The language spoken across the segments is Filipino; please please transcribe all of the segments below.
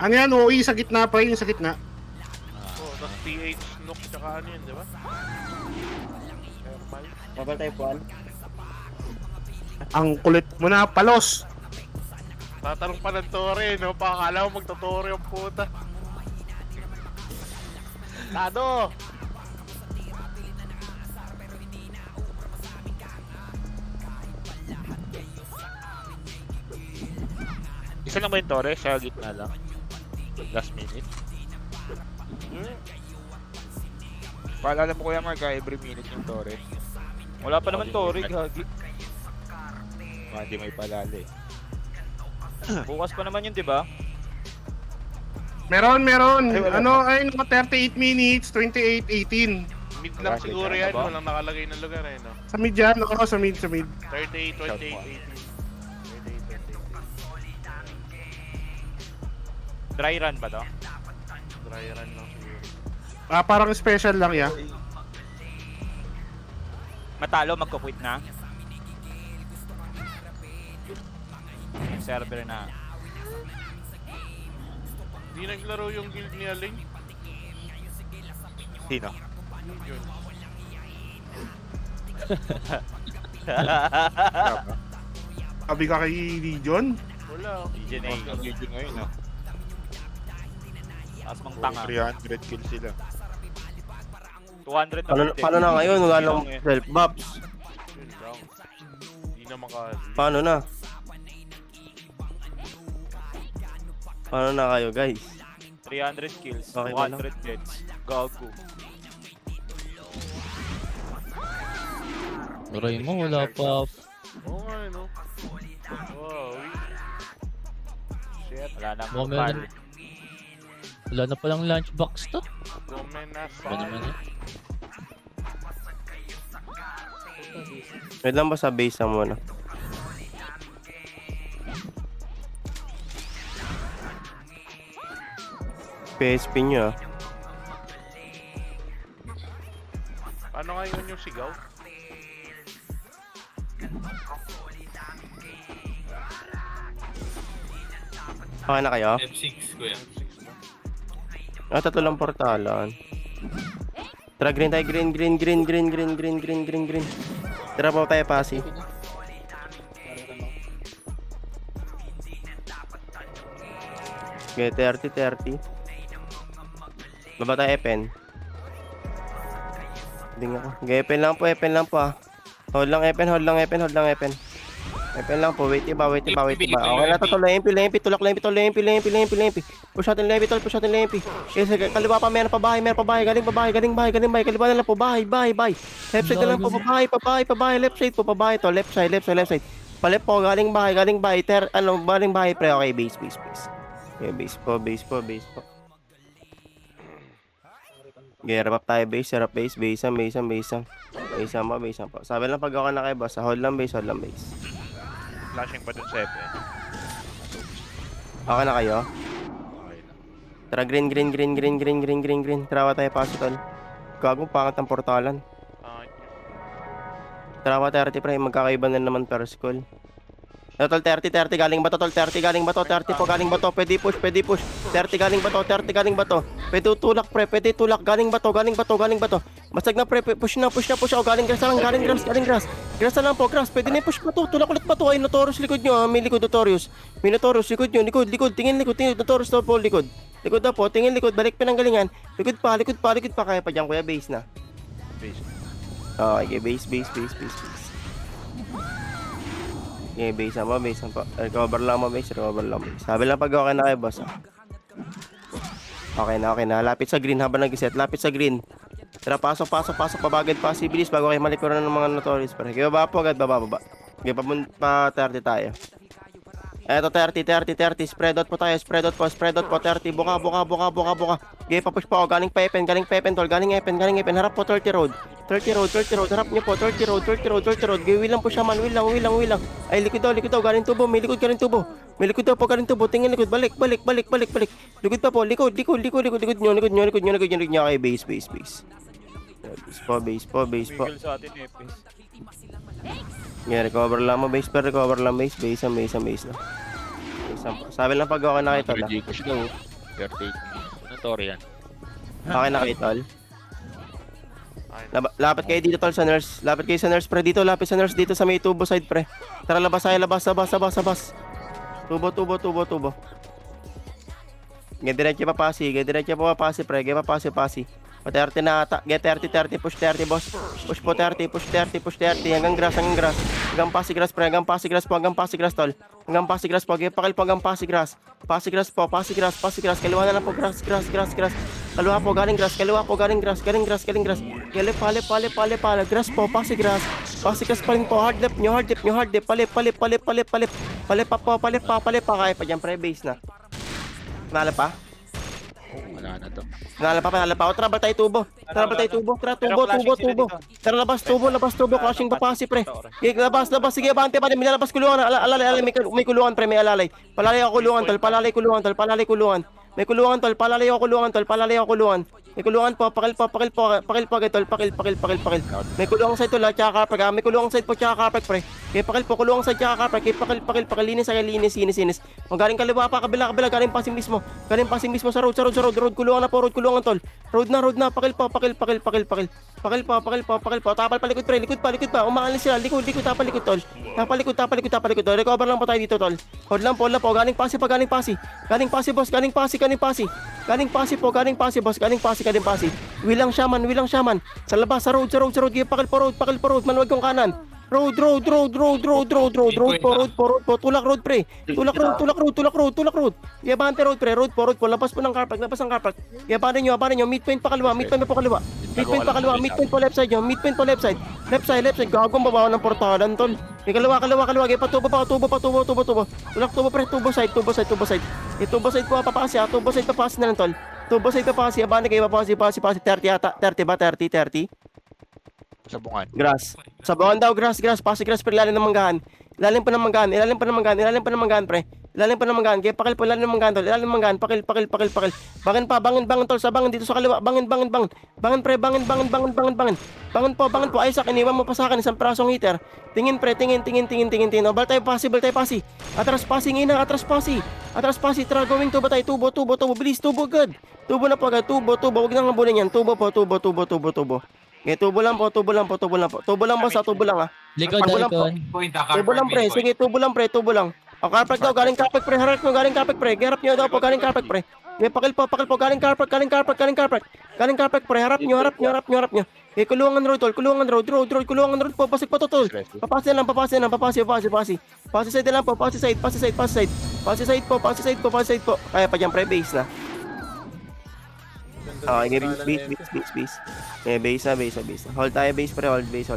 Ano yan, OE sa gitna pa yung sa gitna. Oh, tapos PH, Nook, tsaka ano yun, di ba? Thermal. Mobile type 1. Ang kulit mo na, palos. Tatanong pa ng Tore, no? Pakakala mo magtotore yung puta. Tado! Isa lang ba yung Torre? Sa gitna lang. Last minute. Paalala mo Kuya Mark, every minute yung Torre. Wala pa naman Torre, gagi. Hindi may palala eh. Bukas pa naman yun, di ba? Meron. Ay, wala Ano, ay, naka 38 minutes, 28-18. Mid lang Wala, siguro wala yan, ba? walang nakalagay na lugar eh, no? Sa mid yan, ako sa mid. 38, 28, 18. 38, 28. Dry run ba to? Dry run lang siguro. Ah, parang special lang ya. Matalo, magkukwit na. Server na. Hindi naglaro yung guild ni Aling. Sino? Yun. Sabi ka kay Legion. Wala. DJ na Ang video ngayon ah. Taas mong tanga. 300 kills sila. 200 Paano na ngayon? Wala nang self buffs. Yun lang. Hindi na maka... Paano na? Paano na kayo guys? 300 kills, Okay ba 200 deaths. Gago. Aray mo, wala pa. Oo nga, no? Wow. Shit. Wala na Mo, mo meron. Wala na palang lunchbox to. Gomena Ba naman eh? Wait lang ba sa base na muna? PSP nyo ah. Paano nga yun yung sigaw? Okay na kayo? F6 kuya. Tatlo lang portalan. Tara green tayo, green. Tara po tayo pasi. Okay, 30. Baba tayo Epen. Hindi nga ako. Okay, Epen lang po ah. Hold lang Epen. Epen lang po, wait iba. Okay na, tuloy MP, tulak lempi. Push natin lempi. Eh, kaliwa pa, meron pa bahay. Galing bahay. Kaliwa na lang po, bahay. Left side na lang po, pabahay. Left side po, pabahay to. Left side. Palip po, galing bahay. Galing bahay, pre. Okay, base. Okay, base po. Okay, harap tayo base, base po. Sabi lang pag ako na kayo boss, hold lang base. Flashing pa dun sa F eh. Okay na kayo? Okay na. Tara, green. Tarawa tayo paso tol. Gagong pangat ang portalan. Tarawa 30 pre, magkakaiba na naman per school. Tol 30, galing ba to? 30 po, galing ba to? Pwede push. 30 galing ba to? Pwede tulak pre, galing ba to? Masag na pre, push na. Oh, galing grass. Grass na lang po, grass. Pwede na push pa to. Tulak ulit pa to. Ay, Notorious likod nyo. May likod Notorious. Likod nyo. Likod. Tingin. Notorious to po, likod. Likod na po, tingin likod. Balik pinanggalingan. Likod pa. Kaya pa dyan, kuya. Base na. Base. Okay, base. Okay, base na po. Recover lang mo, base. Sabi lang pag okay na kayo, boss. Okay na. Lapit sa green habang nag-set. Tara, pasok. Pabagad pa. Bilis bago kayo malikuran ng mga Notorious. Kaya baba po agad, baba. Okay, pa 30 tayo. Eto, 30. Spread out po tayo. 30. Buka. Okay, papush po. Galing pa Epen, tol. Galing Epen. Harap po, 30 road. Harap nyo po, 30 road. Okay, will lang po siya man. Will lang. Ay, likod daw. Galing tubo. May likod po, galing tubo. Tingin likod. Balik. Likod pa po. Likod nyo. Okay, base. Base po. Bigil sa atin, Epis. Yeah, recover lang mo, base. Base na. Sabi lang pag okay na kayo tol. Gcash daw. 38 minutes. Ano Tori yan? Okay na kayo, tol. Ayun. Lapit kayo dito, tol, sa nurse. Lapit kayo sa nurse, pre. Dito, lapit sa nurse. Dito sa may tubo side, pre. Tara, labas tayo, labas. Tubo. Get diretso pa pasi, pre. Get pa pasi. Pa 30 na ata. Get 30, push 30, boss. Push po 30, push 30. Hanggang grass. Hanggang pasi grass, pre. Hanggang pasi grass, tol. Hanggang pasi grass po. Get pakil po hanggang pasi grass. Pasi grass. Kaliwa na lang po, grass. Kaliwa po, galing grass. Galing grass. Pale. Grass po, pasi grass. Pasi grass pa rin po. Hard left nyo. Pale. Pale pa. Kaya pa dyan, pre. Base na. Nala pa? Wala na to. Nala pa. O, tara, tayo tubo. Tara, tubo. Tara, labas, tubo. Clashing pa pasi, pre. Labas. Sige, bante pa rin. Milalabas kulungan. Alalay, may kulungan, pre. May alalay. Palalay ako kulungan, tol. May kulungan, tol. Palalay ako kulungan. May kulungan po. Pakil po, tol. Pakil. May kulungan side, tol. Tsaka kapag. May kulungan side po, tsaka kapag, pre. Kaya pakil po, kulungan side, tsaka kapag. Kaya pakil. Linis. O, galing kaliwa pa, kabila. Galing passing mismo sa road. Road, kulungan na po, kulungan, tol. Road na. Pakil po. Tapal pa, likod, pre. Likod pa. Umaalis sila. Likod, tapalikod, tol. Tapalikod. Recover lang po tayo dito, tol. Hold lang po. Galing pasi, boss. Galing pasi. Wilang shaman. Sa labas, sa road. Pakil po, road. Manuwag kong kanan. Road po. Tulak road, pre. Tulak road. Yabante road, pre. Road po. Labas ng car park. Yabante nyo. Midpoint pa kaliwa. Midpoint po left side nyo. Left side. Gagawang babawa ng portalan, tol. Kaliwa. Kaya tubo. Tulak tubo, pre. Tubo side. Tubo side po, papasi. Tubo side papasi na lang, tol. Yabante kayo, papasi. 30 ata. 30 ba? 30. Sabungan. Grass. Sabawan daw, grass. Pasi grass, pre. Ilalim pa ng manggahan. Pre. Ilalim pa ng manggahan. Kaya pakil po, ilalim ng manggahan, tol. Pakil. Bangin pa, tol. Sa bangin dito sa kaliwa. Bangin, pre. Bangin po. Isaac, iniwan mo pa sa akin. Isang prasong heater. Tingin, pre. Tingin. O, bal tayo pasi. Atras pasi. Tara, going tubo tayo. Tubo. Bilis, tubo, good. Tubo na po agad. Tubo. Huwag nang habulin yan. Tubo. Okay, tubo lang po. Tubo lang, boss. Tubo lang, ah. Likod, Tubo lang po. icon. Tubo lang, pre. Sige, tubo lang. O, carpet daw. Galing carpet, pre. Harap nyo, galing carpet, pre. Harap nyo daw po. Galing carpet, pre. Okay, pakil po. Galing carpet, pre. Harap nyo. Okay, kulungan road, tol. Kulungan road po. Pasik po to, tol. Papasi lang. Pasi side lang po. Pasi side po. Kaya pa dyan, pre. Base na. Okay, base. Okay, base na. Hold tayo, base, pre. Hold base.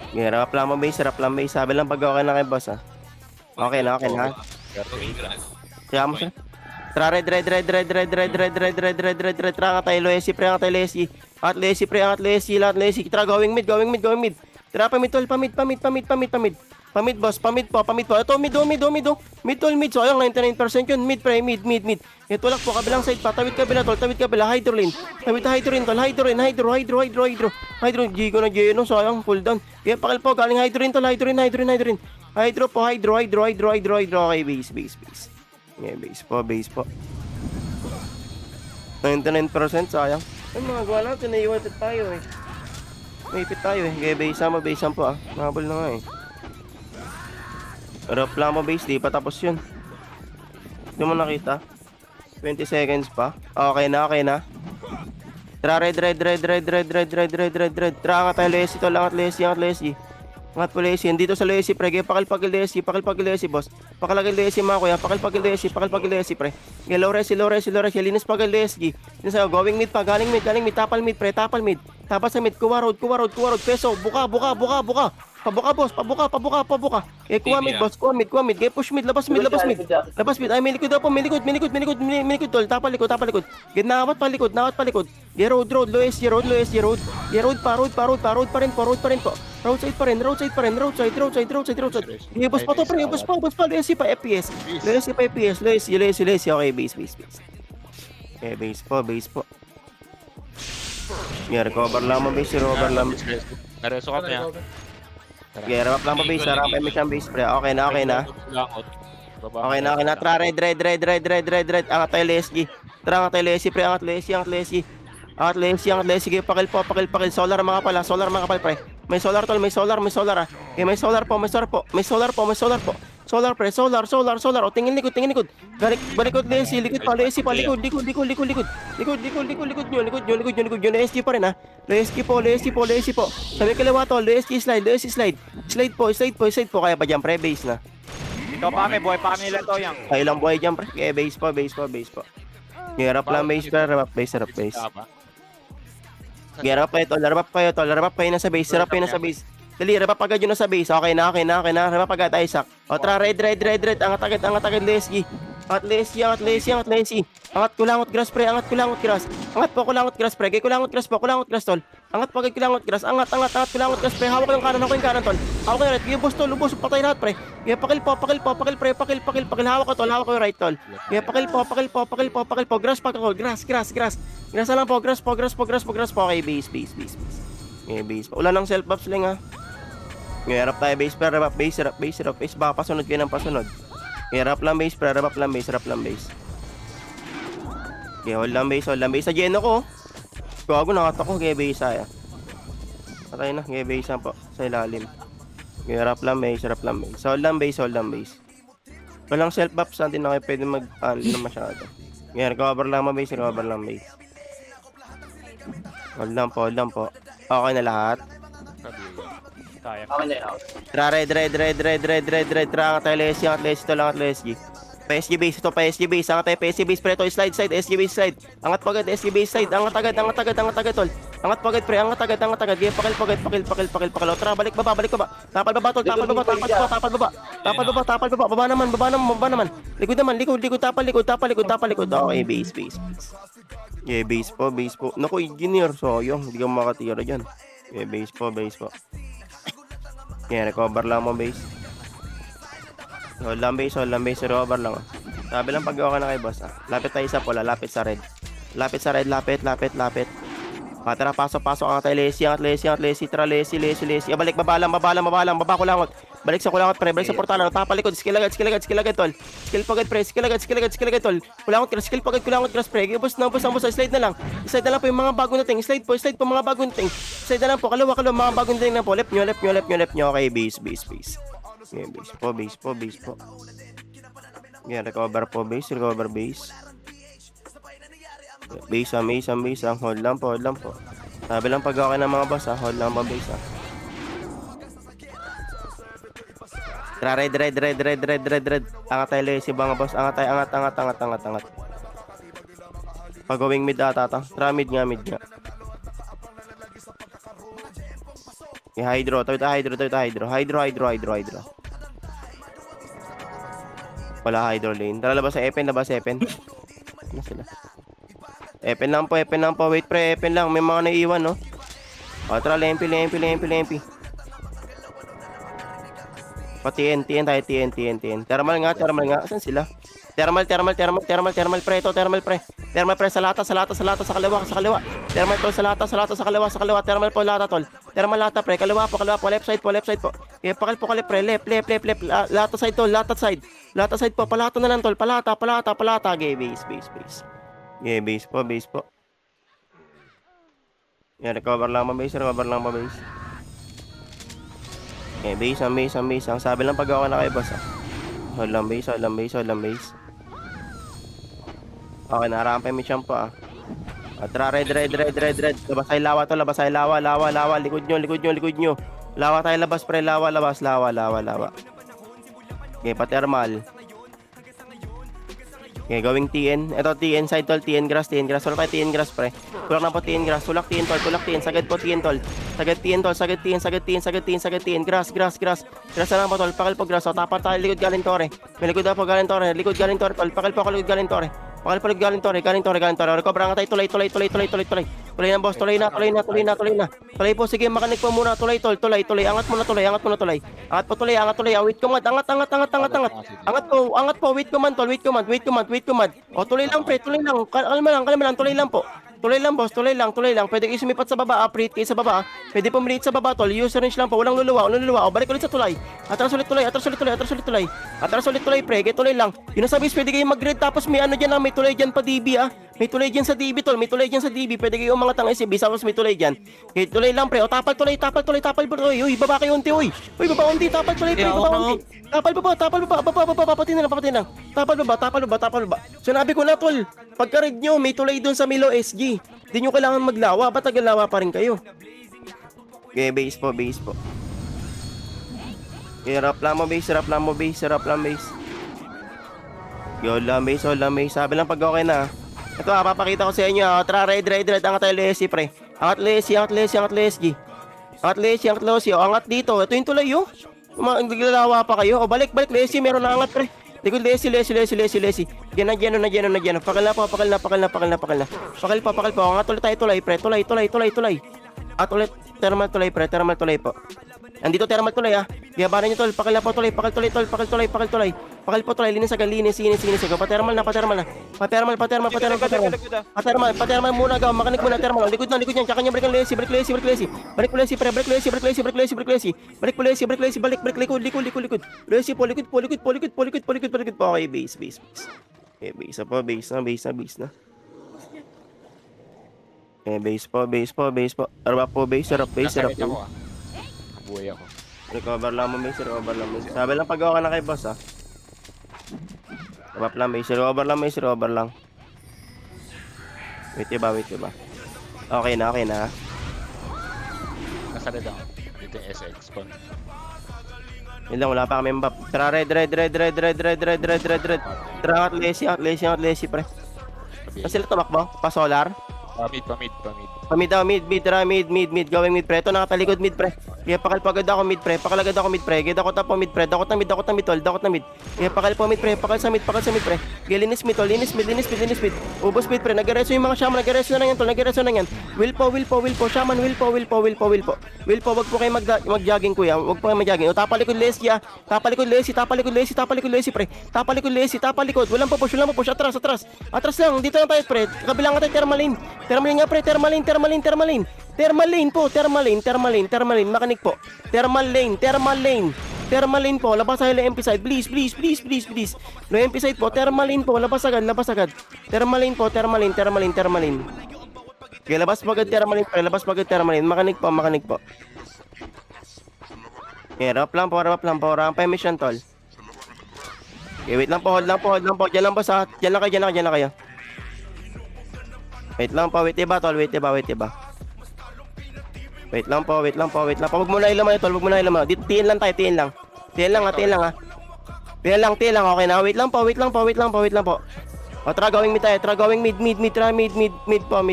Okay, rap lang base. Sabi lang pag okay na kay boss, ha. Okay na, ha. Kaya mo siya. Tara, red. Tara nga tayo, Loesi, pre. Angat Loesi. Tara, going mid. Tara, pamid, tol. Pamid, boss. Pamid po. Ito, mid. So, ayun, 99% yun. Mid, pre. Mid. Ito lang po, kabilang side pa. Tawid kabila, tol. Hydro lane. Tol. Hydro. Gigo na, no? So, ayun, cool down. Kaya pakil po, galing hydro rin, tol. Hydro. Okay, base. Okay, base po. 99%, sayang. Ay, mga gawa natin, naiwated tayo, eh. Maipit tayo, eh. Okay, base po, ah. Mahabol na nga, eh. Rough lang mo, base, di pa tapos yun. Hindi mo nakita. 20 seconds pa. Okay na. Tara, red. Tara, angat tayo, Lesi, tol. Angat Lesi. Angat po, Lesi. Dito sa Lesi, pre. Pakil Lesi, boss. Pakalagay Lesi, mga kuya. Pakil Lesi, pre. Okay, low resi. Linis pagil Lesi. Going mid pa. Galing mid. Tapal mid, pre. Tapos sa mid. Kuwa road. Peso. Buka. Pabuka, boss. Pabuka. Eh, kuha mid, boss. Kuha mid. Eh, push mid. Labas mid. Ay, may likod daw po. May likod, tol. Tapal likod. Get nawat pa likod. Eh, road. Loesi, road. Eh, road pa rin po. Roadside pa rin. Eh, boss pa to, pre. Boss pa. Loesi pa, FPS. Loesi. Okay, base. Okay, base po. Yeah, recover lang mo, base. Nareso kami, ha. Okay, ramp lang po, base. Ramp siyang base, pre. Okay na. Baba. Okay na, okay na. Tara, red. Angat tayo, Leslie. Tara, angat tayo, Leslie, pre. Angat, Leslie. Angat, Leslie. Sige, pakil. Solar mga pala, pre. May solar, tol. May solar, ah. Okay, may solar po. Solar, pre. Solar. O, tingin likod. Balikod, Leslie. Likod pa. Likod nyo. Leslie pa rin, ha. Leslie po. Sabi kaliwa, tol. Leslie, slide. Slide po. Kaya pa dyan, pre. Base na. Ito pa kami, buhay pa kami nila to yang. Ay, ilang buhay dyan, pre. Kaya base po. Hirap lang, base. Tama. Hirap kayo, tol. Harap kayo na sa base. Dali, harap agad yun na sa base. Okay na. Harap agad, Isaac. O, tara, red. Angat agad, Leslie. Angat, Leslie. Angat kulangot grass, pre. Angat po kulangot grass, pre. Kaya kulangot grass, tol. Angat po agad kulangot grass. Angat kulangot grass, pre. Hawak ko yung kanan, tol. Hawak ko yung right. Kaya boss, tol. Ubos, patay lahat, pre. Kaya pakil, pre. Pakil. Hawak ko, tol. Hawak ko yung right, tol. Kaya pakil po. Grass pa ako. Grass. Grass na lang po. Grass po. Okay, base. Okay, base. Wala nang self-buffs lang, ha. Ngayon, harap tayo, base. Harap base. Baka pasunod kayo ng pasunod. Harap lang, base. Harap lang, base. Okay, hold lang, base. Sa Geno ko. Gago, nakatak ko. Okay, base,aya. Patay na. Okay, base po. Sa ilalim. Okay, harap lang, base. Hold lang, base. Walang self-buffs natin na kayo pwede mag-handle na masyado. Ngayon, recover lang, base. Hold lang po. Okay na lahat. Kaya. Tara, red. Tara, angat tayo, Leslie. PSG base. Angat tayo, PSG base, pre. Ito, slide. SG base, slide. Angat po agad, SG base, slide. Angat agad, tol. Angat po agad, pre. Angat agad. Gaya, pakil. O, tara, balik baba. Tapal baba, tol. Tapal baba. Baba naman. Likod. Tapal likod. Okay, base. Yeah, base po. Naku, engineer. So, hindi ka makatira dyan. Yeah, base po. Yeah, recover lang mo, base. Hold lang, base. Recover lang. Sabi lang pag-gawa ka na kay boss, ah. Lapit tayo sa pula, lapit sa red. Lapit. Tara, pasok. Angat tayo, Leslie. Tara, Leslie. Balik, baba kulangot. Balik sa kulangot, pre. Balik sa portalan. Tapalikod. Skill agad, tol. Skill pagad, pre. Skill agad, tol. Kulangot grass, pre. Boss na. Slide na lang po yung mga bagong dating. Slide po, mga bagong dating. Slide na lang po. Kalawa, mga bagong dating na po. Left nyo. Okay, base. Okay, base po. Yeah, recover base. Base. Hold lang po. Sabi lang pag okay ng mga boss, ha. Hold lang po, base, ha. Tara, red. Angat tayo, Leslie, mga boss. Angat. Pag-going mid ata to. Tara, mid nga. Hydro. Wala hydro lane. Tara, labas sa Epen. Ano sila? Epen lang po. Wait, pre. Epen lang. May mga naiiwan, no? O, tara, lempi. TN tayo. Thermal nga. Asan sila? Thermal, pre. Ito, thermal, pre. Thermal, pre. Sa lata, sa kaliwa. Thermal, tol. Sa lata, sa kaliwa. Thermal po, lata, tol. Thermal, lata, pre. Kaliwa po. Left side po. Kaya pakal po, pre. Left. Lata side, tol. Lata side po. Palata na lang, tol. Palata. Okay, base. Yeah, base po. Yeah, recover lang mo, base. Okay, base. Ang sabi lang pag-gawa na kayo, boss, ah. Hold lang, base. Okay, nararampa yung champ po, ah. Tara, red. Labas tayo lawa to. Lawa. Likod nyo. Lawa tayo labas, pre. Lawa. Okay, pa-thermal. Okay, going TN. Ito, TN side, tol. TN grass. Wala tayo TN grass, pre. Tulak na po TN grass. Tulak TN, tol. Sagad po TN, tol. Sagad TN. Grass na lang po, tol. Pakil po grass. O, tapar tayo. Likod galing tore. May likod na po galing tore, tol. Pakil po likod galing tore. Galing tore. Recover nga tayo. Tuloy. Tuloy na, boss. Tuloy na. Tuloy po. Sige, makanik po muna. Tuloy. Angat mo na, tuloy. Angat po, tuloy. Wait command. Angat po. Wait command, tol. Wait command. O, tuloy lang, pre. Kalma lang. Tuloy lang po. Tuloy lang, boss. Tuloy lang. Pwede kayo sumipat sa baba. Upgrade kayo sa baba. Pwede pumilit sa baba, tol. User range lang po. Walang luluwa. O, balik ulit sa tulay. Atras ulit tulay. Atras ulit tulay, pre. Kaya tuloy lang. Yun ang sabi, pwede kayo mag-grid. Tapos may ano dyan, may tulay dyan pa DB, May tulay dyan sa DB, tol. May tulay dyan sa DB. Pwede kayo umangat ang SCB. Tapos may tulay dyan. Kaya tuloy lang, pre. O, tapal tulay. Uy, baba kayo unti, uy. Uy, baba unti. Tapal tulay, pre. Baba unti. Tapal baba. Papatin lang. Tapal baba. Sinabi ko na, tol. Pagka-read nyo, may tulay dun sa Milo SG. Hindi nyo kailangan maglawa. Ba't naglawa pa rin kayo? Okay, base po. Okay, rap lang mo base. Hold lang base. Sabi lang pag okay na. Ito papakita ko sa inyo. Tara, red. Angat tayo Lesi, pre. Angat Lesi. Angat dito. Ito yung tulay, naglalawa pa kayo. O, balik, Lesi. Meron na angat, pre. Likod, Lesi. Diyan na. Pakal na. Pakal po. Angat ulit tayo tulay, pre. Tulay. At ulit, thermal tulay po. Andito thermal tulay, Gabaran nyo, tol. Pakal na po tulay. Pakal po tulay. Linis. Patermal na. Patermal muna, gaw. Makanik muna, thermal. Likod yan. Tsaka nyo, break Lesi. Balik Lesi, pre. Balik likod. Lesi po, likod po. Okay, base. Okay, base na. Okay, base po. Harap base. Buhay ako. Recover lang mo, base. Sabi lang pag okay na kay boss, Harap lang, base. Recover lang. Wait ba? Okay na. Nasalid ako. Dito yung SX spawn. Yun lang, wala pa kami mbap. Tara, red. Tara, angat Lesi, pre. Kasi sila tumakbo? Pa solar? Mid. Mid. Going mid, pre. Ito, nakatalikod mid, pre. Kaya pakalpagod ako mid, pre. Kaya dakot na po mid, pre. Dakot na mid, tol. Kaya pakal po mid, pre. Pakal sa mid, pre. Kaya linis mid, tol. Linis mid. Ubos mid, pre. Nag-reso yung mga shaman. Nag-reso na yan, tol. Will po. Shaman, will po. Wag po kayo mag-jogging, kuya. Wag po kayo mag-jogging. O, tapalikod Lesi, pre. Tapalikod. Walang pupush. Atras lang. Dito lang tayo, pre. Kabilang nga tayo, thermalane nga, pre. Thermalane po. Makanik po. Thermalane po. Labas tayo lang MP side. Please. Low MP side po. Thermalane po. Labas agad. Thermalane po. Okay, labas po agad thermalane. Makanik po. Okay, rap lang po. Ramp mission, tol. Okay, wait lang po. Hold lang po. Diyan lang po sa. Diyan lang kayo. Wait lang po, tol. Wait lang po. Wag mo na ilaman, tol. Dito, tiin lang tayo. Tiin lang, ha. Okay na. Wait lang po. O, tara, going mid tayo. Mid po.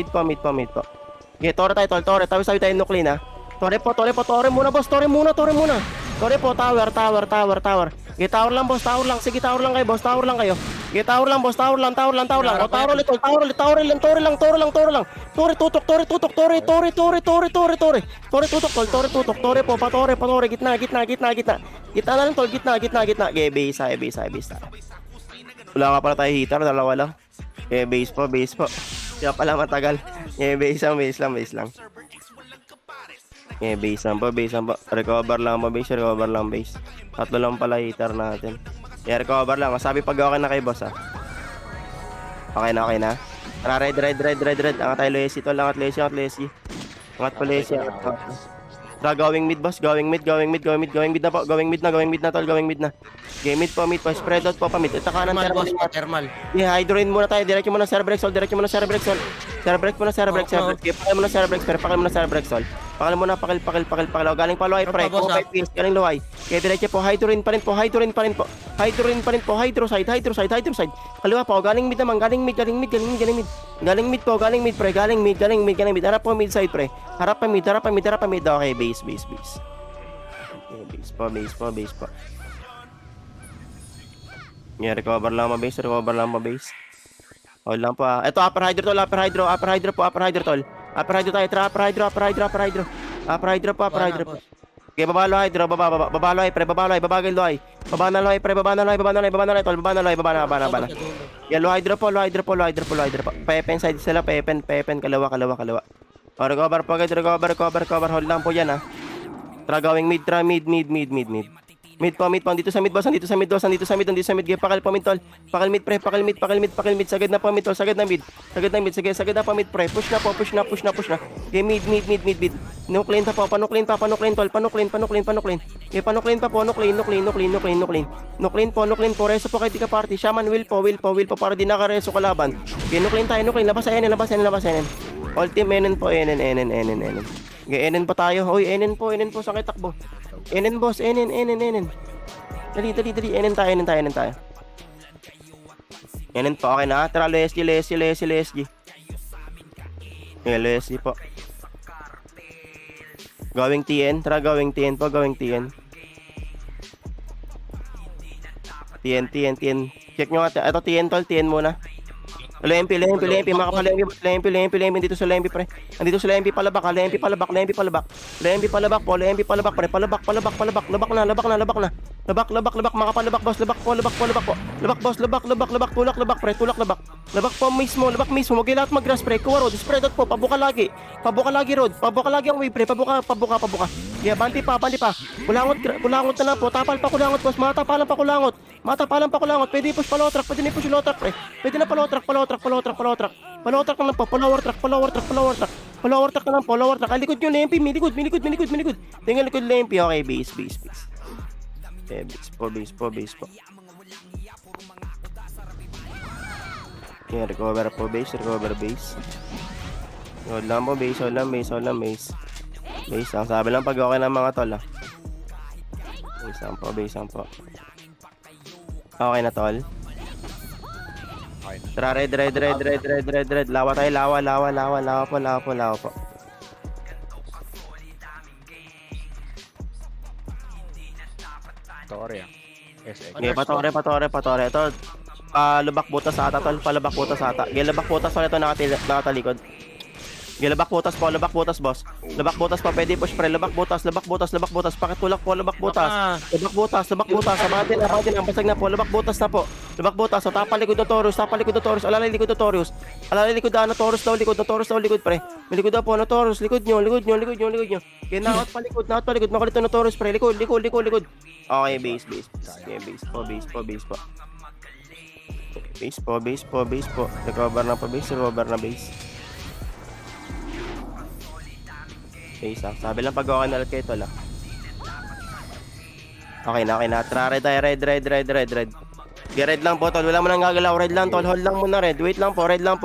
Okay, tore tayo, tol. Tapos tayo nuclear, ha. Tore muna, boss. Tore muna. Tore po, tower. Okay, tower lang, boss. Sige, tower lang kayo, boss. Okay, tower lang, boss. Tower lang. O, tower ulit. Tore, tutok. Tore, tutok, tol. Tore po. Gitna. Gitna na lang, tol. Gitna. Okay, base. Wala ka pala tayo hitter, dalawa lang. Okay, base po. Kaya pala matagal. Okay, base lang. Okay, base lang po. Recover lang, base. Tatlo lang pala hitter natin. Yeah, recover lang. Sabi pag okay na kay boss, Okay na. Tara, red. Angat tayo Lesi, tol. Angat Lesi. Angat po Lesi. Tara, going mid, boss. Going mid na po. Going mid na, tol. Okay, mid po. Spread out po pa mid. Ito kanan, thermal. Yeah, hydroin muna tayo. Diretso muna Cerebrex. Cerebrex. Okay, pakal muna Cerebrex, tol. Pakal muna. Galing pa Lohay, pre. Galing Lohay. Okay, diretso po. Hydroin pa rin po. Hydro side. Kaliwa po. Galing mid naman. Galing mid, pre. Galing mid. Harap po mid side, pre. Harap pa mid. Okay, base. Okay, base po. Yeah, recover lang mo base. Hold lang po, Ito, upper hydro, tol. Upper hydro, tol. Upper hydro tayo. Upper hydro po. Okay, baba hydro. Baba Lohay, pre. Babagay Lohay. Baba na Lohay, tol. Baba na Lohay. Yeah, low hydro po. Pepen side sila, Pepen, kalawa. O, recover po agad, recover. Hold lang po yan, ha. Tara, going mid. Mid po. Dito sa mid, boss. Dito sa mid. Sige, pakal po mid, tol. Pakal mid, pre. Sagad na po mid, tol. Sagad na mid. Sige, sagad na po mid, pre. Push na. Okay, mid. Nuklin pa po. Panuklin, tol. Panuklin. Okay, panuklin pa po. Nuklin po. Reso po kay Tika Party. Shaman, will po. Para di nakareso kalaban. Okay, nuklin tayo. Labas sa NN. All team, NN po. NN. Okay, NN pa tayo. Uy, NN po. Sakit takbo. NN, boss. NN. Dali. NN tayo. NN po. Okay na. Tara, LSG. Okay, LSG po. Going TN. Tara, going TN po. TN. Check nyo nga. Ito, TN, tol. TN muna. Lempi, dito sa Lempi, pre. Andito sa Lempi, palabak, pre. Palabak, pre. Palabak na. Makapalabak, boss. Labak po. Tulak, pre. Labak po mismo. Huwag kayo lahat mag-grass, pre. Kuha, Rod. Spread out po. Pabuka lagi, Rod. Pabuka lagi ang wave, pre. Pabuka. Yeah, banti pa. Kulangot na lang po. Tapal pa kulangot, boss. Matapalan pa kulangot. Pwede push palotrak, pre. Pwede na palotrak. Palotrak na lang po. Power track na lang po. Ay, likod nyo, Lempi. May likod. Tingnan likod, Lempi. Okay, base. Okay, base po. Okay, recover base. Hold lang po, base. Base lang. Sabi lang pag okay ng mga tol, ha. Base lang po. Okay na, tol. Tara, red. Lawa tayo, lawa po. Tore ah. SX. Okay, patore. Ito, palabak butas ata, tol. Okay, labak butas ulit ito, nakatalikod. Okay, labak butas, boss. Labak butas pa, pwede push, pre. Labak butas. Pakitulak po, labak butas. Abatin, basag na po. Labak butas na po. So, tapalikod na Taurus. Alalay likod na Taurus. Na Taurus daw, likod, pre. May likod daw po, na Taurus. Likod nyo. Okay, naot palikod. Makalito na Taurus, pre. Likod. Okay, base. Okay, base po. Base po. Recover na base. Base lang. Sabi lang pag okay na ulit kayo, tol, ah. Okay na. Tara, red. Okay, red lang po, tol. Wala mo nang gagalaw. Red lang, tol. Hold lang muna, red. Wait lang po. Red lang,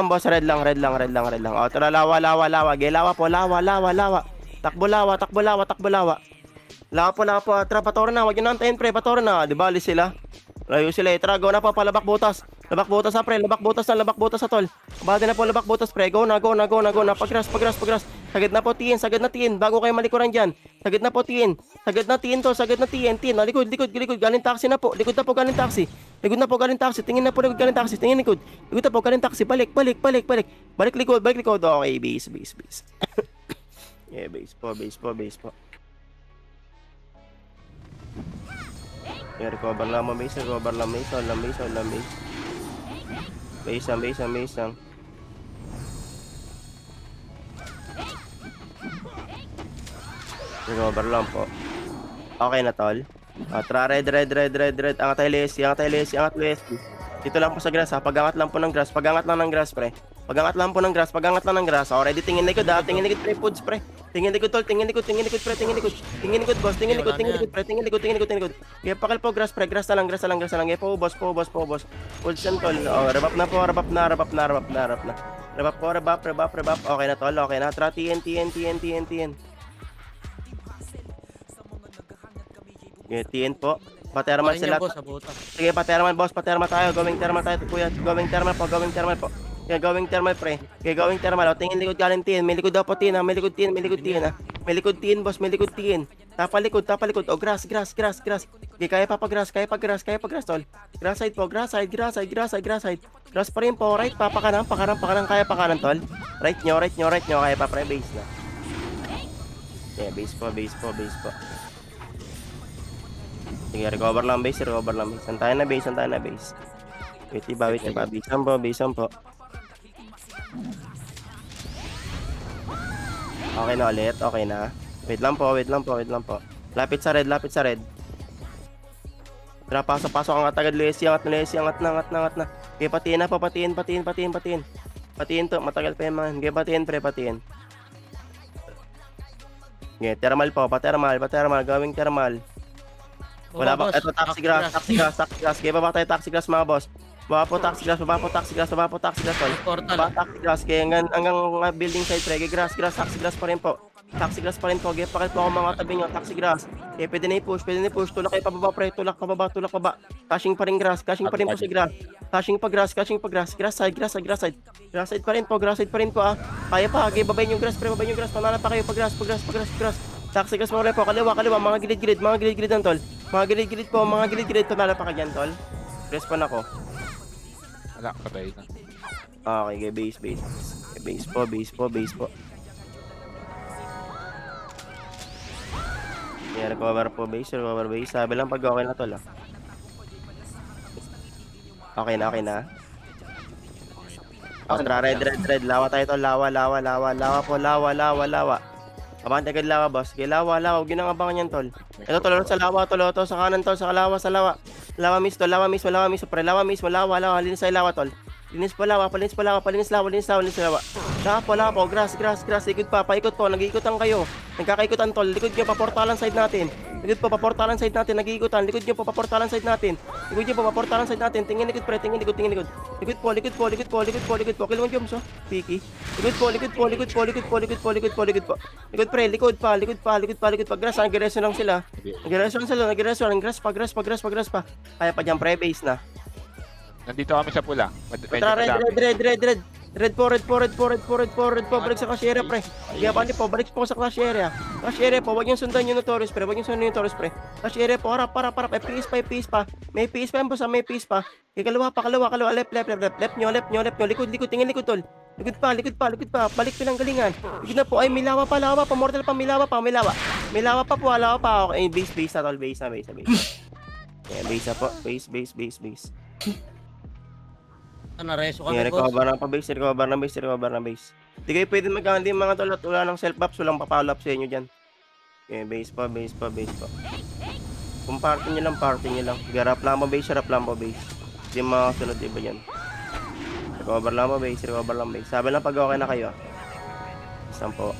boss. Red lang. O, tara, lawa. Okay, lawa po. Lawa. Takbo lawa. Lawa po. Tara, patoro na. Huwag nyo nantayin, pre. Patoro na. Di ba, alis sila? Layo sila, eh. Tara, go na po. Palabak butas. Labak butas na, pre. Labak butas na, tol. Bada na po, labak butas, pre. Go na. Pagras. Sagad na po, TN. Bago kayo malikuran dyan. Sagad na po, TN. Tol. TN. Likod. Galing taxi na po. Likod na po, galing taxi. Tingin na po, likod, galing taxi. Likod na po, galing taxi. Balik. Balik likod. Okay, base. Yeah, base po. Yeah, recover lang mo, base. Hold lang. Base lang. Recover lang po. Okay na, tol. Tara, red. Angat tayo, Leslie. Dito lang po sa grass, ha. Pagangat lang ng grass, pre. Pagangat lang ng grass. Already, tingin likod, ha. Tingin likod, pre. Foods, pre. Tingin likod, tol. Tingin likod, boss. Tingin likod. Okay, pakal po, grass, pre. Grass na lang. Okay, po, boss. Foods yan, tol. Oh, rabap na. Rabap. Okay na, tol. Okay na. Tara, TN. Okay, TN po. Patermal sila. Sige, patermal, boss. Patermal tayo. Going thermal tayo, kuya. Going thermal po. Okay, going thermal, pre. Okay, going thermal. O, tingin likod galing TN. May likod daw po, TN, ha. May likod TN, boss. Tapalikod. O, grass. Okay, kaya pa grass, tol. Grass side po. Grass side. Grass pa rin po. Right pa. Pakanan. Kaya pakanan, tol. Right nyo. Kaya pa, pre. Base na. Okay, base po. Sige, recover lang base. Santayan na base. Wait ba, wait ba. Bisan po. Okay na ulit, okay na. Wait lang po. Lapit sa red. Tara, pasok ang agad Luesi, angat na. Okay, patiin na po, patiin. Patiin to, matagal pa yan mga. Okay, patiin. Okay, thermal po, pa-thermal, gawing thermal. Wala ba? Ito, taxi grass. Okay, baba tayo taxi grass mga boss. Baba po taxi grass, tol. Portal. Baba taxi grass, kaya hanggang building side, pre. Grass, taxi grass pa rin po. Okay, pakit po ako mga tabi nyo, taxi grass. Okay, pwede na i-push. Tulak kayo pababa, pre. Tulak pababa. Caching pa rin grass, caching pa rin po si grass. Caching pa grass. Grass side. Grass side pa rin po, ah. Kaya pa, okay, babayin yung grass, pre. Panala pa kayo, pa grass. Taxi grass mo rin po, kaliwa. Mga gilid-gilid ang tol. Mga gilid-gilid, panala pa ka dyan, tol. Press pa na ko. Wala, patay na. Okay, base. Base po. Yeah, recover base. Sabi lang pag okay na tol, ah. Okay na. Ultra red. Lawa tayo tol. Lawa po. Abante agad lawa, boss. Okay, lawa. Huwag yun ang abangan yan, tol. Ito, tol. Sa lawa, tol. Ito, sa kanan, tol. Sa lawa. Lawa miss, tol. Lawa miss. Pre, lawa miss. Lawa. Linis tayo lawa, tol. Linis pa lawa. Lawa po. Grass. Ikot pa. Paikot po. Nag-iikotan kayo. Nagkakaikutan, tol. Likod nyo, paportalan side natin. Nag-iikotan. Likod nyo, paportalan side natin. Tingin likod, pre. Likod po. Kilungan jumps, oh. Piki. Likod pa. Grass. Nag-reso lang sila. Grass pa. Kaya pa dyan, pre. Base na. Nandito kami sa pula. Tara, red. Red po. Balik sa cash area, pre. Balik po sa cash area. Huwag yung sundan yung Notorious, pre. Cash area po, harap. FPS pa. May PS pa yan, boss. Kaliwa pa. Left nyo. Likod. Tingin likod, tol. Likod pa. Balik pinanggalingan. Likod na po. Ay, may lawa pa. Mortal pa. May lawa pa. Okay, base na, tol. Base na. Yeah, base na po. Base. Nareso Yeah, kami, boss. recover na base. Di kayo pwede mag-handi mga tol at wala ng self-ups, walang papalap sa inyo dyan. Okay, base pa. Kung party nyo lang. Garap lang mo base. Hindi mga sunod iba yan. Recover lang base. Sabi lang pag okay na kayo. Isang po.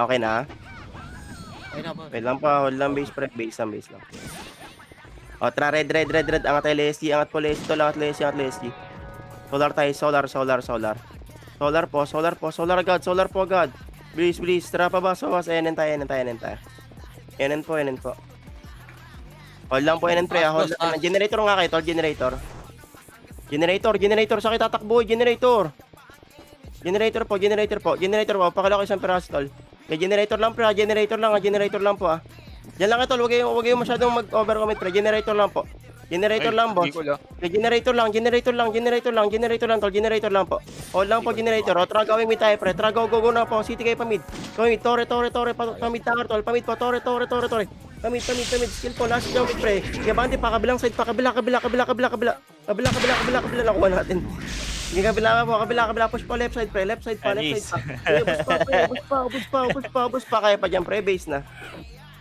Okay na? Okay na, boss. Wait lang pa, hold lang base, pre. Base lang. O, tara, red. Angat tayo, Leslie. Angat po, Leslie. Solar tayo, solar. Solar agad. Bilis. Tara pa ba? Enen tayo. Enen po. Hold lang po, pre. Hold lang. Generator nga kayo, tol. Generator. Sakit tatakbo, generator. Generator po. Pakala ko isang peraso, tol. May generator lang, pre. Generator lang po, ah. Diyan lang ito, huwag kayo masyadong mag-overcommit, pre. Generator lang po. Boss. Generator lang, tol. Po. Hold lang po, generator. O, tara, gawin mid tayo, pre. Tara, go na po. City kayo pamid. Gawin mid, tore. Pamid tower, tol. Pamid po, tore. Pamid. Skill po, last jump mid, pre. Kaya bandi pa, kabilang side pa. Kabila. Nakuha natin. Hindi kabila. Push pa, left side pa. Ubus pa. Kaya pa dyan, pre. Base na.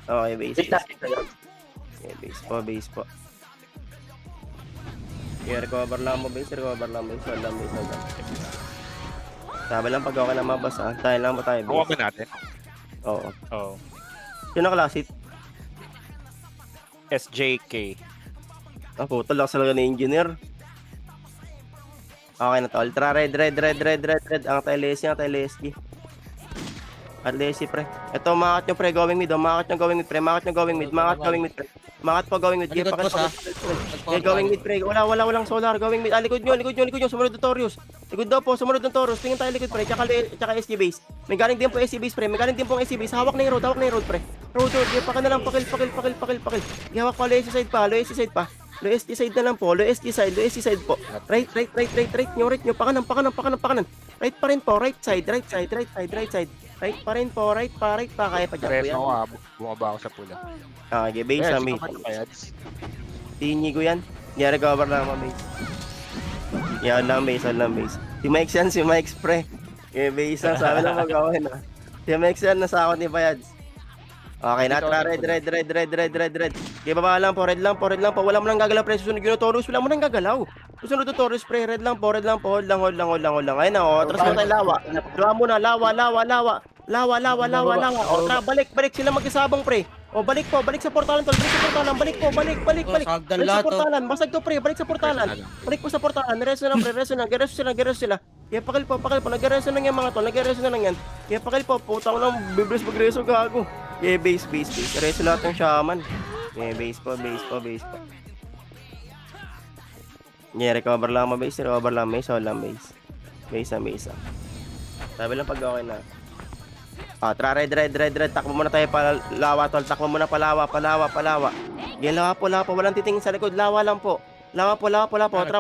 Okay, base. Okay, base po. Okay, recover lang mo base. Hold lang. Sabi lang pag okay na mabas, ah. Tayo lang ba tayo, base? Kuha ba natin? Oo. Sino klasit? SJK. Puto lang talaga ni engineer. Okay na to. Ultra red. Ang tayo Leslie. At Leslie, pre. Ito, makat nyo, pre. Going mid, pre. Makat po, going mid. Malikot, boss, ha? Going mid, pre. Walang solar. Going mid. Likod nyo. Sumunod ng Torius. Likod daw po, sumunod ng Torius. Tingin tayo likod, pre. Tsaka SG base. May galing din po SG base, pre. Hawak na yung road, pre. Road. Paka na lang, pakil. Ihawak pa, low SG side pa. Low SG side na lang po. Low SG side po. Right nyo. Pakanan. Right pa rin po. Right side. Right pa. Kaya pa dyan po Rest yan. ako, bumaba ako sa pula. Okay, base na, base. Kaya, Tingi ko yan. Yan, recover lang mga base. Yan lang base, yan lang base. Si Mike yan, si Mike pre. Okay, base lang, sabi lang mag-awin na. Si Mike yan, nasakot ni Payads. Okay, natra, red. Okay, baba lang po, red lang po. Wala mo nang gagalaw, pre. Susunod yung Taurus, wala mo nang gagalaw. Susunod yung Taurus, pre. Red lang po. Hold lang. Ayun na, o. Atras mo tayo, lawa. Lawa muna, lawa. O, tra, balik sila magkasabong, pre. O, balik sa portalan, tol. Balik. Balik sa portalan. Basag to, pre. Balik sa portalan. Balik po sa portalan. Reso na, pre. Gereso sila. Kaya pakil po. Nag-reso na yan, mga tol. Kaya pakil po. Putang lang, biblis mag-reso, gago. Yeah, base. Reso lahat ng shaman. Yeah, base po. Yeah, recover lang base. Hold lang base. Base. Sabi lang pag okay na. Tra, red. Takbo muna tayo pa lawa, tol. Takbo muna pa lawa. Yeah, lawa po. Walang titingin sa likod. Lawa lang po. Lawa po. Tra,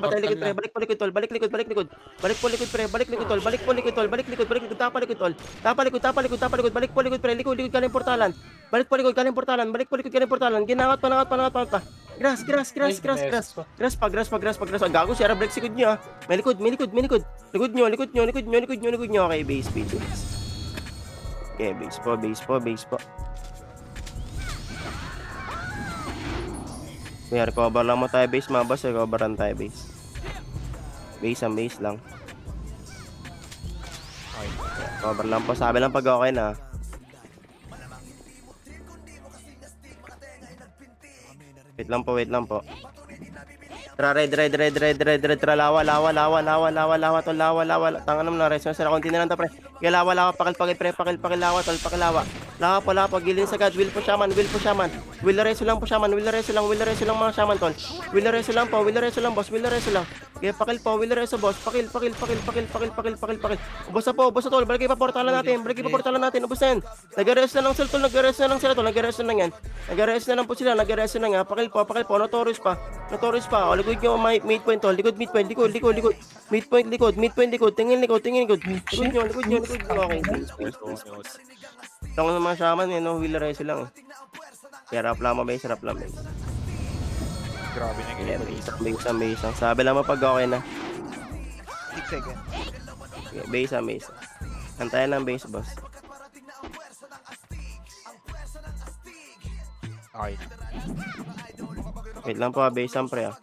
batay likod, pre. Balik po likod, tol. Balik likod, pre. Balik likod, tol. Tapa likod, tol. Balik po likod, pre. Likod galing portalan. Balik po likod galing portalan. Ginawat pa. Grass. Grass pa. Ang gago si Arab likod niyo, ah. May likod. Likod niyo. Okay, base. Okay, base po. Kaya recover lang mo tayo base, mga boss. Recoveran tayo base. Base lang. Recover lang po. Sabi lang pag okay na. Wait lang po. Tra, red. Tra, lawa. Tol, lawa. Tangan naman na, reso na konti na lang to, pre. Kaya lawa. Pakil, pre. Lawa, tol. Lawa po. Gilin sa God. Will po shaman. Will reso lang po, shaman. Will reso lang mga shaman, tol. Will reso lang, boss. Kaya pakil po. Will reso, boss. Pakil. Ubos na, tol. Balik pa portalan natin. Ubos na yan. Nag-reso na lang sila, tol. Nag-reso na yan. Nag-reso na lang po sila. Nag-reso na nga. Pakil po. Notorious pa. O, likod nyo, midpoint, tol. Likod. Midpoint, likod. Tingin likod. Likod nyo. Okay. Ito ng mga shaman, will reso lang, eh. Kaya rap lang, base. Grabe na Yeah, ganyan. base. Sabi lang pag okay na. 6 seconds. Yeah, base. Antayan ng base, boss. Okay. Wait lang po, base ang pre, ah.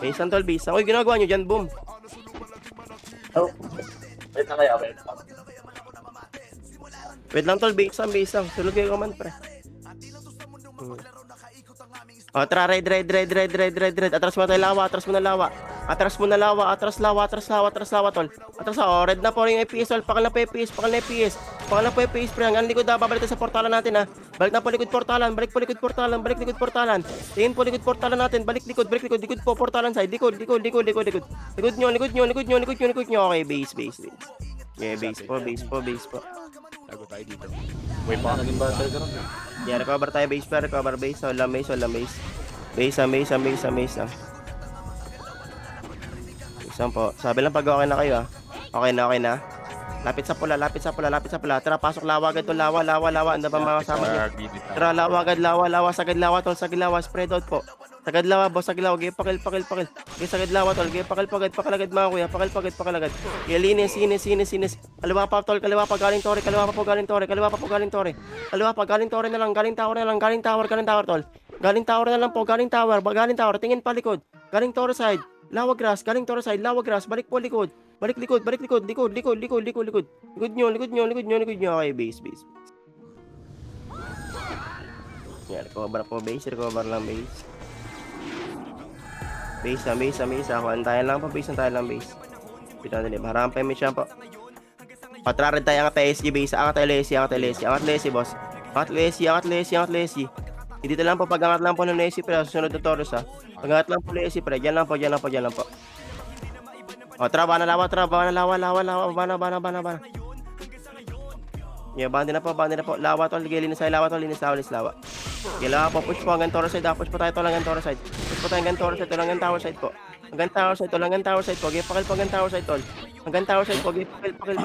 Base ang, tol, base ang. Uy, ginagawa nyo dyan, boom. Wait lang, tol, base ang. Sulog kayo man, pre. Tra, red. Atras mo tayo, lawa. Atras mo na lawa, tol. Red na po yung APS, tol. Pakal na po APS, pre. Hanggang likod, babalik tayo sa portalan natin, ha. Balik na po likod portalan. Tingin po likod portalan natin. Balik likod po, portalan side. Likod nyo. Okay, base. Yeah, base po. Lago tayo dito. Wait pa. Yeah, recover tayo base. Hold lang base. Base lang. Isang po. Sabi lang pag okay na kayo, ah. Okay na. Lapit sa pula. Tara, pasok lawa agad, tol. Lawa. Ano ba mga kasama niyo? Tara, lawa agad, sagad lawa, tol. Spread out po. Sagad lawa, boss. Gaya pakil. Gaya sagad lawa, tol. Gaya pakil agad, mga kuya. Pakil agad. Gaya linis. Kaliwa pa, tol. Kaliwa pa galing tore na lang. Galing tower, tol. Galing tower na lang po. Galing tower. Tingin pa likod. Galing tower side. Lawa grass. Balik po likod. Likod nyo. Okay, base. Yeah, recover lang base. Base. Antayan lang base. Pitan din, harang pa yung siya po. Patrared tayo, angat tayo SG base. Angat Lesi, boss. Angat Lesi. Dito lang po, pag-angat lang po ng Lesi, pre. Susunod na Taurus, ha. Pag-angat lang po Lesi, pre. Diyan lang po. Tra, bana lawa. Yeah, bandi na po. Lawa, tol. Linis lawa. Yeah, lawa po. Push po hanggang Taurus side. Push po tayo to hanggang Taurus side. Hanggang tower side po. Hanggang tower side po. Gaya pakil po hanggang tower side, tol. Hanggang tower side po. Pakil.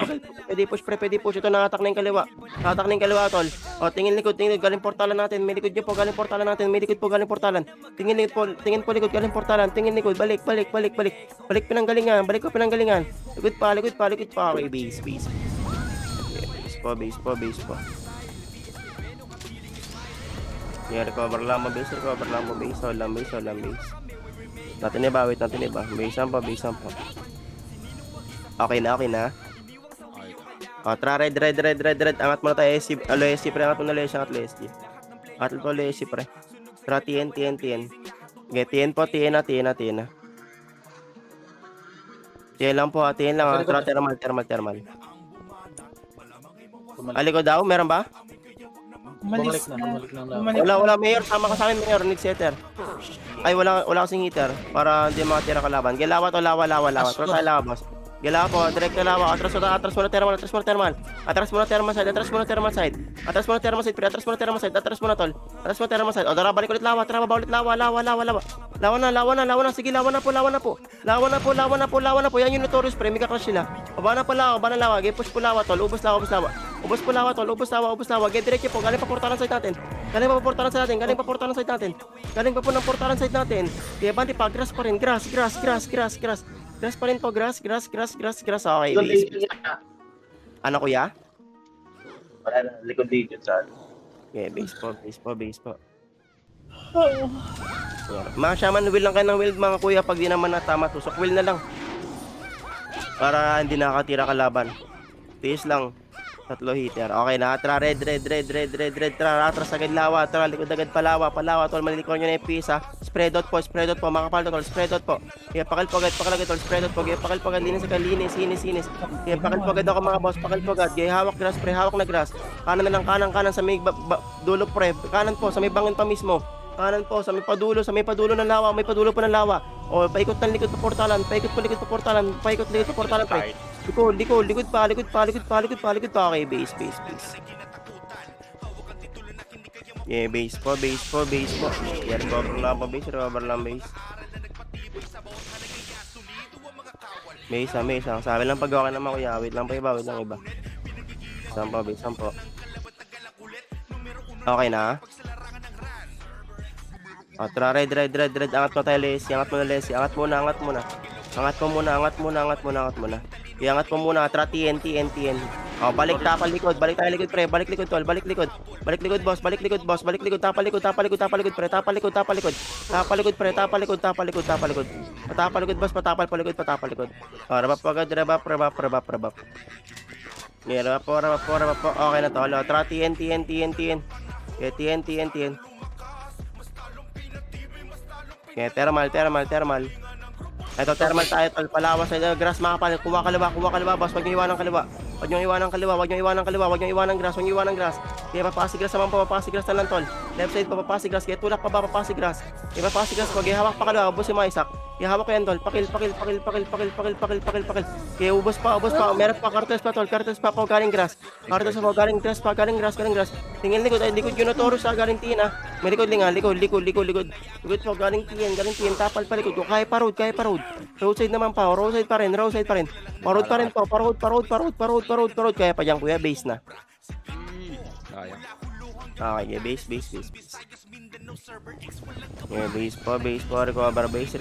Pwede push pre, pwede push. Ito nakatak na yung kaliwa. Nakatak na yung kaliwa, tol. O, tingin likod. Galing portalan natin. May likod nyo po, galing portalan natin. May likod po, galing portalan. Tingin po likod, galing portalan. Tingin likod, balik. Balik pinanggalingan. Likod pa. Okay, base. Okay, base po. Yeah, recover lang mo base. Hold lang base. Natin iba. Base po. Okay na. O, tara, red. Angat mo na tayo, LSC, pre. Angat mo na LSC. Angat mo LSC, pre. Tara, TN. Okay, TN po, TN na. TN lang po, TN lang. Tara, thermal. Aliko daw, meron ba? Bumalik na lang. Wala, Mayor. Sama ka sa akin, Mayor. Need setter. Ay, wala kasing heater. Para hindi makatira kalaban. Galawa to, lawa. Tara tayo lawa, boss. Galawa po, direct na lawa. Atras muna thermal. Atras muna thermal side. Atras muna thermal side. Tol. Atras muna thermal side. O, tara, balik ulit lawa. Tara, baba ulit lawa. Lawa na. Sige, lawa na po. Lawa na po. Yan yung notorious pre. Mega crush sila. Baba na lawa. Game push po lawa, tol. Ubos lawa. Ubos lawa. Get direct po. Galing pa portalan side natin. Galing pa po ng portalan side natin. Kaya bandi pa. Grass pa rin. Grass pa rin po. Grass. Okay, base. Ano, kuya? Wala na, likod dito sa ano. Okay, base po. Yeah. Mga shaman, will lang kayo ng wild mga kuya. Pag di naman natama, tusok will na lang. Para hindi nakakatira kalaban. Tiis lang. 3 hitter. Okay na. Tara, red. Tara, atras agad lawa. Tara, likod agad palawa. Tol, malilikon nyo na yung piece, ha. Spread out po. Makapal tol. Spread out po. Kaya pakal po agad, tol. Spread out po. Kaya pakal po agad. Linis. Kaya pakal po agad ako mga boss. Kaya hawak grass, pre. Hawak na grass. Kanan na lang, kanan. Sa may dulo, pre. Kanan po. Sa may bangin pa mismo. Kanan po. Sa may padulo ng lawa. O, paikot ng likod pa portalan. Paikot likod pa portalan, pre. Likod pa. Okay, base. Yeah, base po. Yeah, recover lang base. Base. Sabi lang pag okay naman kuya. Wait lang iba. Sampo. Okay na. O, tara, red. Angat mo tayo, Lessie. Angat muna. Iangat mo muna. Tara, TN. O, balik tapal likod. Balik tayo likod, pre. Balik likod, tol. Balik likod, boss. Tapal likod, pre. Tapal likod, pre. Tapal likod. Patapal likod, boss. Patapal likod. O, rabap agad. Rabap. Yeah, rabap po. Okay na, tol. O, tara, TN. Okay, TN. Okay, thermal. Ito, thermal tayo, tol. Palawas sa grass, makapal. Kuha kaliwa, boss. Huwag nyo iwan ng grass. Kaya papasi grass naman po, na lang, tol. Left side pa, papasi grass. Kaya tulak pa ba, papasi grass. Kaya papasi grass, huwag ihawak pa kaliwa. Ubus yung mga isak. Ihawak ko yan, tol. Pakil. Kaya ubus pa. Meron pa, cartels pa po, galing grass. Galing grass. Tingin likod yun, notorious, galing tin, ha. May likod. Likod po, galing tin. Tapal pa likod. Kaya pa road. Roadside naman pa. Roadside pa rin. Parod pa rin po. Parod. Kaya pa dyan, kuya. Base na. Sayang. Okay, base. Yeah, base po. Recover base.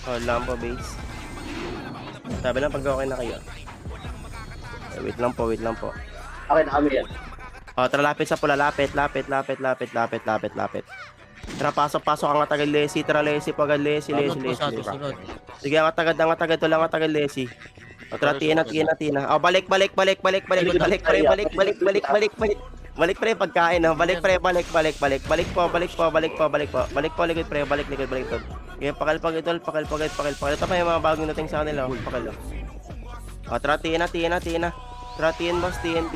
Hold lang po, base. Sabi lang pag okay na kayo. Wait lang po. Okay na kami yan. O, tara, lapit sa pula. Lapit. Tara, pasok. Angat agad, Lessie. Tara, Lessie po agad, Lessie. Sige, angat agad. Lessie. O, tara, tiyan na. O, balik. Balik, pre, pagkain. O, balik, pre. Balik po. Likod, pre. Balik. Okay, pakal. Ito pa yung mga bagong dating sa kanila. Pakal. O, tara, tiyan na. Tara, tiyan, boss. Tiyan.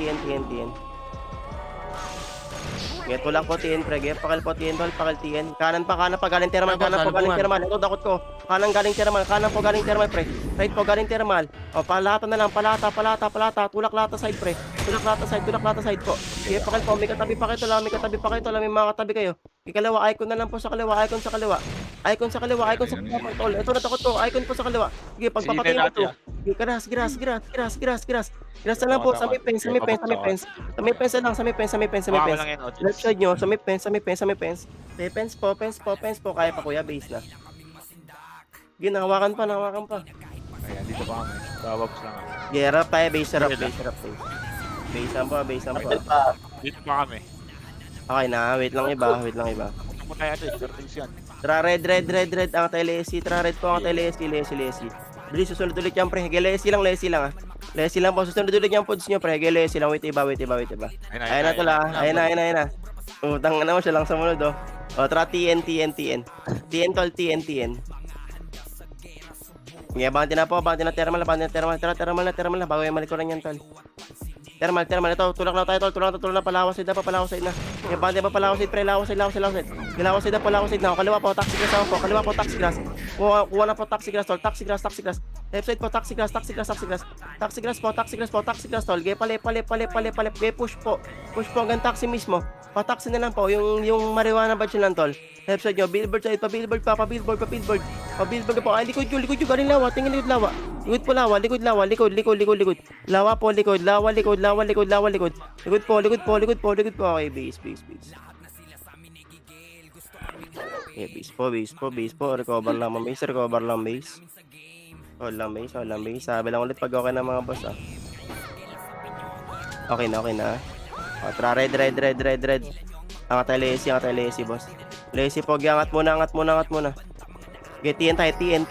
Get tulak po, TN, pre. Get pakal po, TN, tol. Pakal, TN. Kanan pa, galing thermal. Ito, dakot ko. Kanan galing thermal, pre. Right po, galing thermal. O, palata na lang. Palata. Tulak lata side, pre. Tulak lata side po. Get pakal po. May katabi pa kayo, tol. May mga katabi kayo. Ikalawa, icon na lang po sa kaliwa. Icon sa kaliwa, icon sa kaliwa, tol. Ito natakot to, icon po sa kaliwa. Sige, pagpapatayin ko to. Sige, grass. Grass na lang po, sa may fence. Sa may fence lang, sa may fence. Baka lang yan, Otis. Left side nyo, sa may fence. May fence po. Kaya pa kuya, base na. Sige, nahawakan pa. Ayan, dito pa kami. Bababs lang ako. Yeah, rap tayo, base rap. Base lang po. Idol pa. Dito pa kami. Okay na, wait lang iba. Ito mo tayo, Otis. Turtles yan. Tara, red. Ang tayo Lesi. Tara, red po ang tayo Lesi. Bilis, susunod ulit yan, pre. Hige, Lesi lang ah. Lesi lang po. Susunod ulit yung pods nyo, pre. Hige, Lesi lang. Wait, iba. Ayun na tol, ah. Ayun na. Utang na mo siya lang sa munod, oh. O, tara, TN. TN, tol, TN. Nga, banti na thermal. Tara, thermal na. Bago yung malikuran yan, tol. Thermal. Ito, tulak na tayo, tol. Tulak na. Palawas side na. Nga, banti pa palawas side, pre. Lawas side. Lawas side na. Kaliwa po, taxi grass. Kuha na po, taxi grass, tol. Taxi grass. Left side po, taxi grass, tol. Ge, pale. Ge, push po hanggang taxi mismo. Pa-taxi na lang po, yung marijuana badge lang, tol. Left side nyo, billboard side, pa-billboard po. Ay, likod nyo, galing lawa, tingin likod lawa. Likod po lawa, likod. Lawa po, likod. Likod po. Okay, base. Okay, base po. Recover lang base. Hold lang base. Sabi lang ulit pag okay na mga boss, ah. Okay na. O, tara, red. Angat tayo Lesi, boss. Lesi po, angat muna. Okay, TN tayo, TN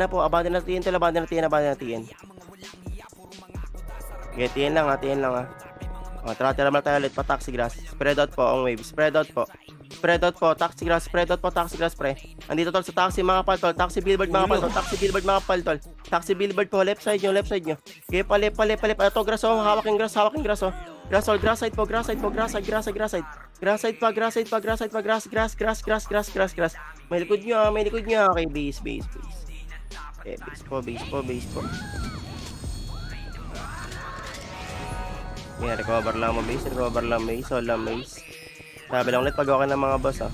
na po, abantin na TN. Okay, TN lang, ah. O, tara naman tayo ulit, pa-taxi grass. Spread out po, ang wave. Spread out po, taxi grass, pre. Andito tol sa taxi, mga pal, tol. Taxi billboard, mga pal, tol. Taxi billboard po, left side nyo. Okay, pale. Ito, grass, oh. Hawak yung grass, oh. Grass side po. Grass side. May likod nyo. Okay, base. Okay, base po. Yeah, recover lang base. Hold lang base. Sabi lang ulit pag okay na mga boss, ah.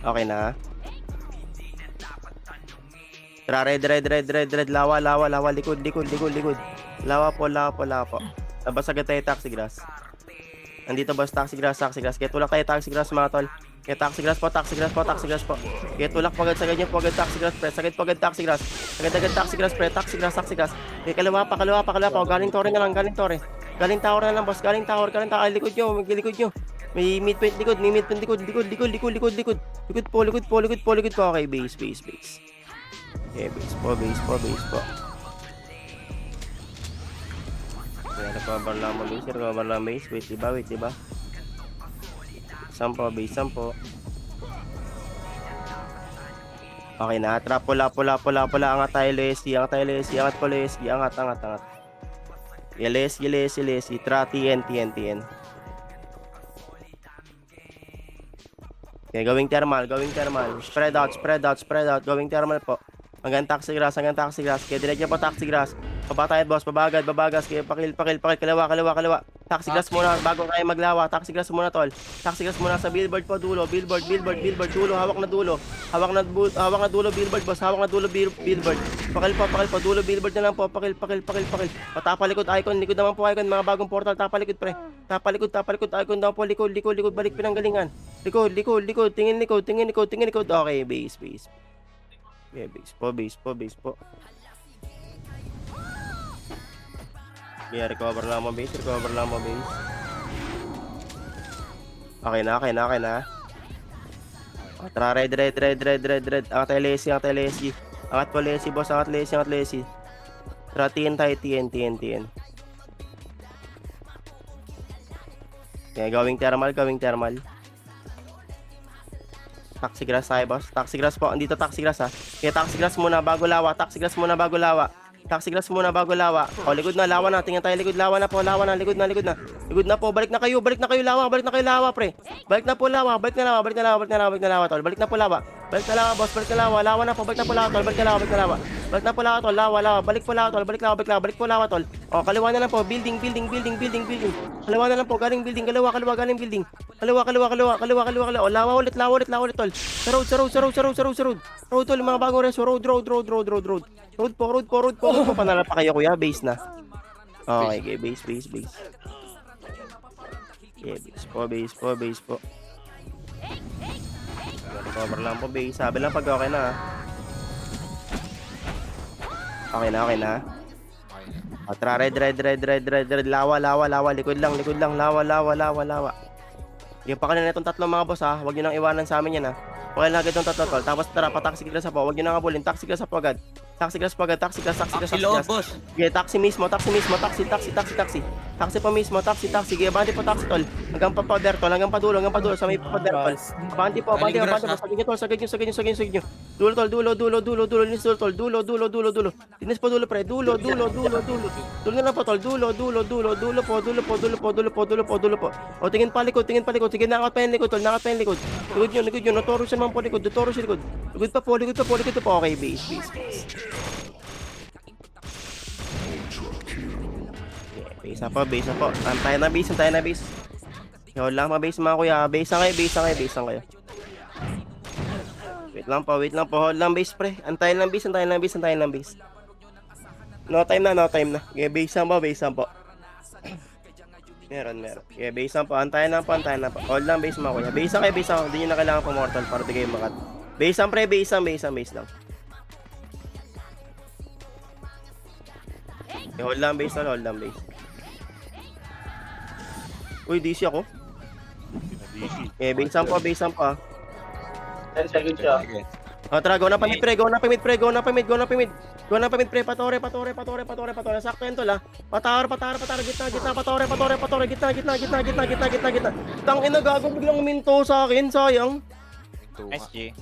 Okay na. Tara, red. Lawa. Likod. Lawa po. Labas agad tayo taxi grass. Andito boss, taxi grass. Kaya tulak tayo taxi grass, mga tol. Kaya taxi grass po. Kaya tulak po agad sa ganyan po agad taxi grass, pre. Sagad po agad taxi grass. Agad taxi grass, pre. Taxi grass. Kaya kaliwa pa. Galing tore na lang, Galing tower na lang, boss. Galing tower. Likod nyo. May midpoint likod. Likod po. Okay, base. Okay, base po. Kaya recover lang base. Wait, diba? Sampo. Okay na, trap pula. Angat tayo Lesi. Angat po Lesi. Angat. Lesi. Tra, TN. Okay, going thermal. Spread out. Going thermal po. Hanggang taxi grass. Kaya diretso po taxi grass. Papatayad boss, babagas. Kaya pakil. Kaliwa. Taxi grass muna bago kayo maglawa. Taxi grass muna, tol. Taxi grass muna sa billboard po, dulo. Billboard, dulo. Hawak na dulo. Billboard, boss. Hawak na dulo, billboard. Pakil po, dulo, billboard na lang po. Pakil. Tapalikod, icon. Likod naman po, icon. Mga bagong portal, tapalikod, pre. Tapalikod, icon daw po. Likod. Balik pinanggalingan. Likod. Tingin likod. Okay, base. Yeah, base po. Yeah, recover lang mo base. Okay na. O, tara, red. Angat tayo Lesi. Angat po Lesi, boss. Angat Lesi. Tara, TN tayo, TN. Okay, going thermal. Taxi grass tayo, boss. Taxi grass po. Andito taxi grass, ha. Kaya taxi grass muna bago lawa. Taxi grass muna bago lawa. O, likod na, lawa na. Tingnan tayo likod. Lawa na po. Likod na po. Balik na kayo, lawa. Pre. Balik na po, lawa. Balik na lawa, tol. Balik na po, lawa. Boss. Balik na lawa. Lawa na po. Balik na po, lawa, tol. Balik na po, lawa, tol. Lawa. Balik po, lawa, tol. Balik po, lawa, tol. O, kaliwa na lang po. Building. Kaliwa na lang po. Galing building. Kaliwa. O, lawa ulit, tol. Sa road. Road, tol, mga bagong reso. Road. Road po. Panala pa kayo, kuya. Base na. Okay, base. Yeah, base po. Cover lang po, base. Sabi lang pag okay na, Okay na. Tara, red. Lawa. Likod lang. Lawa. Yung pa kanina itong tatlong mga boss, ha. Huwag nyo nang iwanan sa amin yan, ha. Okay lang agad itong tatlo, tol. Tapos tara, pataksi class po. Huwag nyo nang abulin. Taxi class po agad. Taxi class. boss. Okay, taxi mismo. Taxi pa mismo. Taxi. Okay, bandi po taxi, tol. Hanggang pa powder, tol. Hanggang pa dulo. Sa may powder, tol. Bandi po. Sagad nyo, tol. Sagad nyo. Dulo, tol. Dulo. Linis, tol. Dulo. Linis po, dulo, pre. Dulo. Dulo na po, tol. Dulo po. O, tingin pa likod. Sige, nakat pa yung likod, tol. Likod nyo. Notorious naman po likod. Likod pa po. Okay, base. Base na po. Antayin na base. Hold lang mga base mga kuya. Base lang kayo. Wait lang po. Hold lang base, pre. Antayin lang base. No time na. Okay, base lang po. Meron. Okay, base lang po. Antayin lang po. Hold lang base mga kuya. Base lang. Hindi nyo na kailangan po mortal para di kayo makat. Base lang, pre. Base lang. Okay, hold lang base. Uy, DC ako. Okay, base lang po. 10 seconds siya. Tara, go na pa mid, pre. Patore. Sakto yun, tol, ha. Patara. Gitna. Tangina, gago biglang minto sa akin. Sayang. SG.